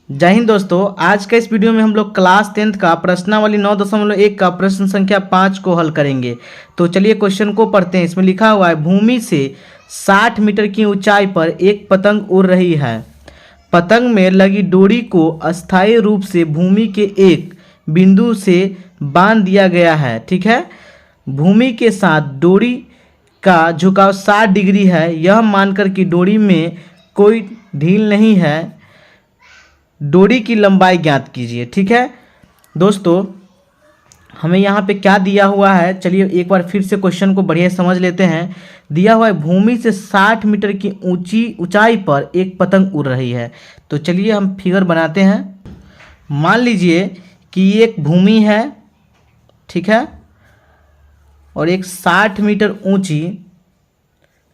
जय हिंद दोस्तों। आज का इस वीडियो में हम लोग क्लास 10th का प्रश्नावली 9.1 का प्रश्न संख्या 5 को हल करेंगे। तो चलिए क्वेश्चन को पढ़ते हैं। इसमें लिखा हुआ है, भूमि से 60 मीटर की ऊंचाई पर एक पतंग उड़ रही है। पतंग में लगी डोरी को अस्थायी रूप से भूमि के एक बिंदु से बांध दिया गया है। ठीक है, भूमि के साथ डोरी का झुकाव 60 डिग्री है। यह मानकर कि डोरी में कोई ढील नहीं है, डोरी की लंबाई ज्ञात कीजिए। ठीक है दोस्तों, हमें यहाँ पे क्या दिया हुआ है, चलिए एक बार फिर से क्वेश्चन को बढ़िया समझ लेते हैं। दिया हुआ है, भूमि से 60 मीटर की ऊंचाई पर एक पतंग उड़ रही है। तो चलिए हम फिगर बनाते हैं। मान लीजिए कि ये एक भूमि है, ठीक है, और एक 60 मीटर ऊंची,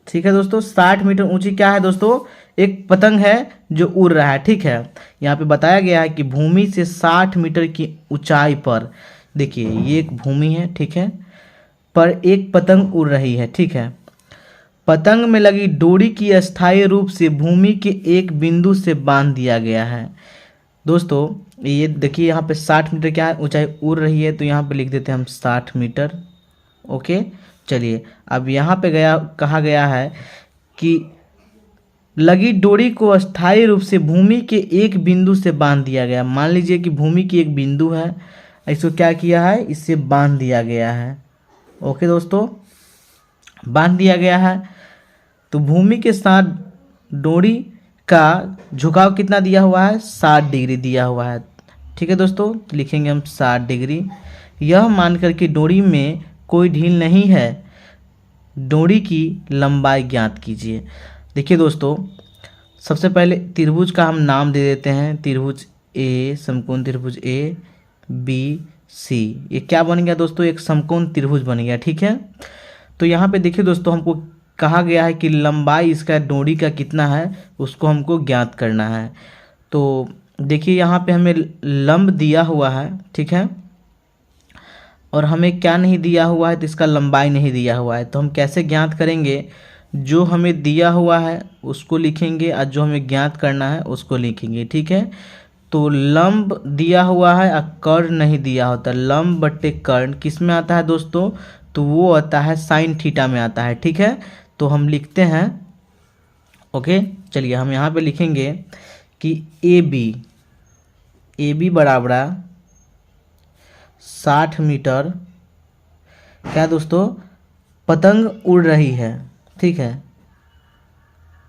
ठीक है दोस्तों, 60 मीटर ऊंची क्या है दोस्तों, एक पतंग है जो उड़ रहा है। ठीक है, यहाँ पे बताया गया है कि भूमि से 60 मीटर की ऊंचाई पर, देखिए ये एक भूमि है, ठीक है, पर एक पतंग उड़ रही है। ठीक है, पतंग में लगी डोरी की अस्थायी रूप से भूमि के एक बिंदु से बांध दिया गया है। दोस्तों ये देखिए यहाँ पे 60 मीटर क्या है, ऊंचाई उड़ रही है, तो यहाँ पे लिख देते हैं हम 60 मीटर। ओके, चलिए अब यहाँ पे कहा गया है कि लगी डोरी को अस्थायी रूप से भूमि के एक बिंदु से बांध दिया गया। मान लीजिए कि भूमि की एक बिंदु है, इसको क्या किया है, इससे बांध दिया गया है। ओके दोस्तों, बांध दिया गया है। तो भूमि के साथ डोरी का झुकाव कितना दिया हुआ है, 60 डिग्री दिया हुआ है। ठीक है दोस्तों, लिखेंगे हम 60 डिग्री। यह मानकर कि डोरी में कोई ढील नहीं है, डोरी की लंबाई ज्ञात कीजिए। देखिए दोस्तों, सबसे पहले त्रिभुज का हम नाम दे देते हैं। त्रिभुज ए, समकोण त्रिभुज ए बी सी, ये क्या बन गया दोस्तों, एक समकोण त्रिभुज बन गया। ठीक है, तो यहाँ पे देखिए दोस्तों, हमको कहा गया है कि लंबाई इसका डोरी का कितना है उसको हमको ज्ञात करना है। तो देखिए यहाँ पे हमें लंब दिया हुआ है, ठीक है, और हमें क्या नहीं दिया हुआ है, तो इसका लंबाई नहीं दिया हुआ है। तो हम कैसे ज्ञात करेंगे, जो हमें दिया हुआ है उसको लिखेंगे और जो हमें ज्ञात करना है उसको लिखेंगे। ठीक है, तो लंब दिया हुआ है और कर्ण नहीं दिया होता। लंब बट्टे कर्ण किस में आता है दोस्तों, तो वो आता है साइन थीटा में आता है। ठीक है, तो हम लिखते हैं, ओके, चलिए हम यहाँ पे लिखेंगे कि ए बी बराबर 60 मीटर क्या दोस्तों, पतंग उड़ रही है। ठीक है,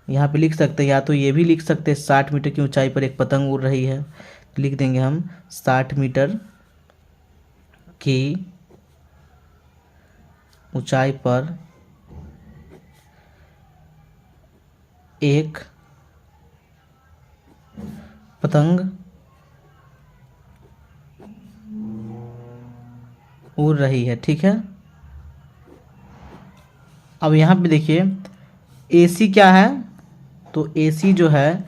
यहाँ पे लिख सकते हैं, या तो ये भी लिख सकते हैं 60 मीटर की ऊंचाई पर एक पतंग उड़ रही है। तो लिख देंगे हम 60 मीटर की ऊंचाई पर एक पतंग उड़ रही है। ठीक है, अब यहाँ पे देखिए AC क्या है, तो AC जो है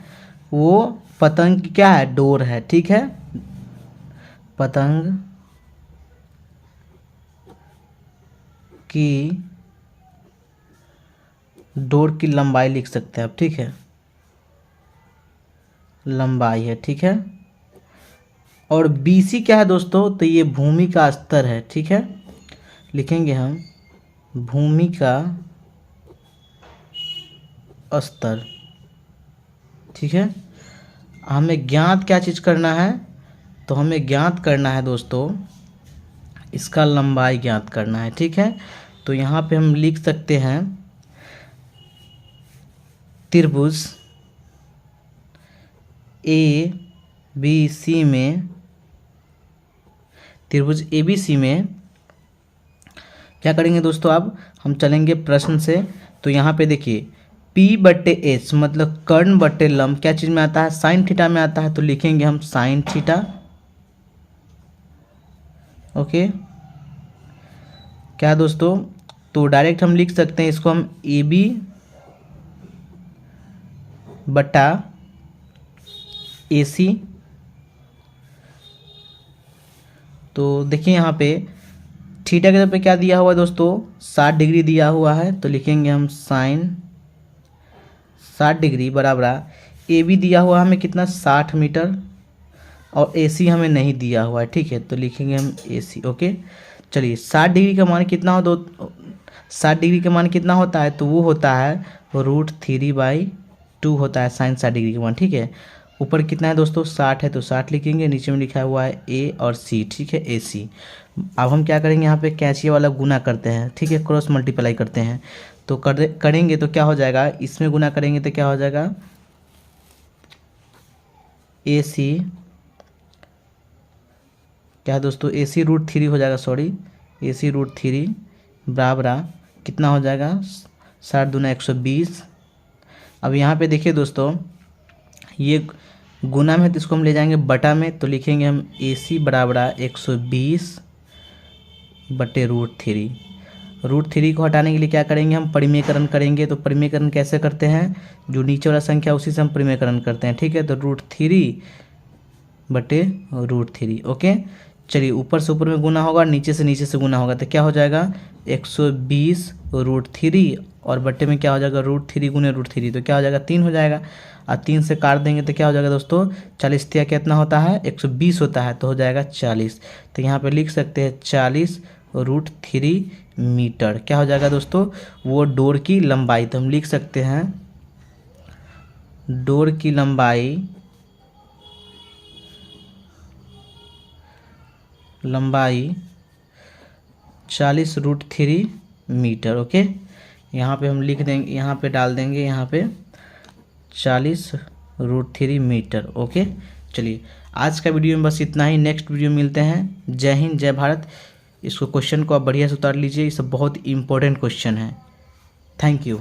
वो पतंग की क्या है, डोर है। ठीक है, पतंग की डोर की लंबाई लिख सकते हैं आप। ठीक है, लंबाई है। ठीक है, और BC क्या है दोस्तों, तो ये भूमि का स्तर है। ठीक है, लिखेंगे हम भूमि का स्तर। ठीक है, हमें ज्ञात क्या चीज़ करना है, तो हमें ज्ञात करना है दोस्तों इसका लंबाई ज्ञात करना है। ठीक है, तो यहाँ पे हम लिख सकते हैं त्रिभुज ABC में, त्रिभुज ABC में क्या करेंगे दोस्तों, अब हम चलेंगे प्रश्न से। तो यहाँ पे देखिए P/H मतलब कर्ण बट्टे लंब क्या चीज़ में आता है, साइन थीटा में आता है। तो लिखेंगे हम साइन थीटा। ओके, क्या दोस्तों, तो डायरेक्ट हम लिख सकते हैं इसको हम AB बटा AC। तो देखिए यहाँ पे थीटा के तरफ पे क्या दिया हुआ है दोस्तों, 60 डिग्री दिया हुआ है। तो लिखेंगे हम साइन 60 डिग्री बराबर AB दिया हुआ हमें कितना, 60 मीटर। और AC हमें नहीं दिया हुआ है, ठीक है, तो लिखेंगे हम AC। ओके, चलिए 60 डिग्री का मान कितना हो 60 डिग्री का मान कितना होता है, तो वो होता है √3/2 होता है साइन 60 डिग्री का मान, ठीक है। ऊपर कितना है दोस्तों 60 है, तो 60 लिखेंगे, नीचे में लिखा हुआ है A और C, ठीक है, AC। अब हम क्या करेंगे, यहाँ पे कैंची वाला गुना करते हैं, ठीक है, क्रॉस मल्टीप्लाई करते हैं। तो करेंगे तो क्या हो जाएगा, इसमें गुना करेंगे तो क्या हो जाएगा, AC क्या है दोस्तों, AC √3 हो जाएगा, सॉरी, AC √3 बराबर कितना हो जाएगा 60 दूना 120। अब यहाँ पे देखिए दोस्तों, ये गुना में है तो इसको हम ले जाएंगे बटा में, तो लिखेंगे हम AC बराबर 120 बटे √3। √3 को हटाने के लिए क्या करेंगे, हम परिमेयकरण करेंगे। तो परिमेयकरण कैसे करते हैं, जो नीचे वाला संख्या उसी से हम परिमेयकरण करते हैं, ठीक है। तो √3 बटे √3। ओके, चलिए ऊपर से ऊपर में गुना होगा, नीचे से गुना होगा, तो क्या हो जाएगा 120 √3 और बट्टे में क्या हो जाएगा √3 गुने √3, तो क्या हो जाएगा 3 हो जाएगा। और 3 से काट देंगे तो क्या हो जाएगा दोस्तों 40 कितना होता है 120 होता है, तो हो जाएगा 40। तो यहाँ पे लिख सकते हैं 40 √3 मीटर। क्या हो जाएगा दोस्तों, वो डोर की लंबाई, तो हम लिख सकते हैं डोर की लंबाई 40 √3 मीटर। ओके, यहाँ पे हम लिख देंगे, यहाँ पे डाल देंगे, यहाँ पे 40 √3 मीटर। ओके, चलिए आज का वीडियो में बस इतना ही, नेक्स्ट वीडियो में मिलते हैं। जय हिंद, जय भारत। इसको क्वेश्चन को आप बढ़िया से उतार लीजिए, ये सब बहुत इंपॉर्टेंट क्वेश्चन है। Thank you.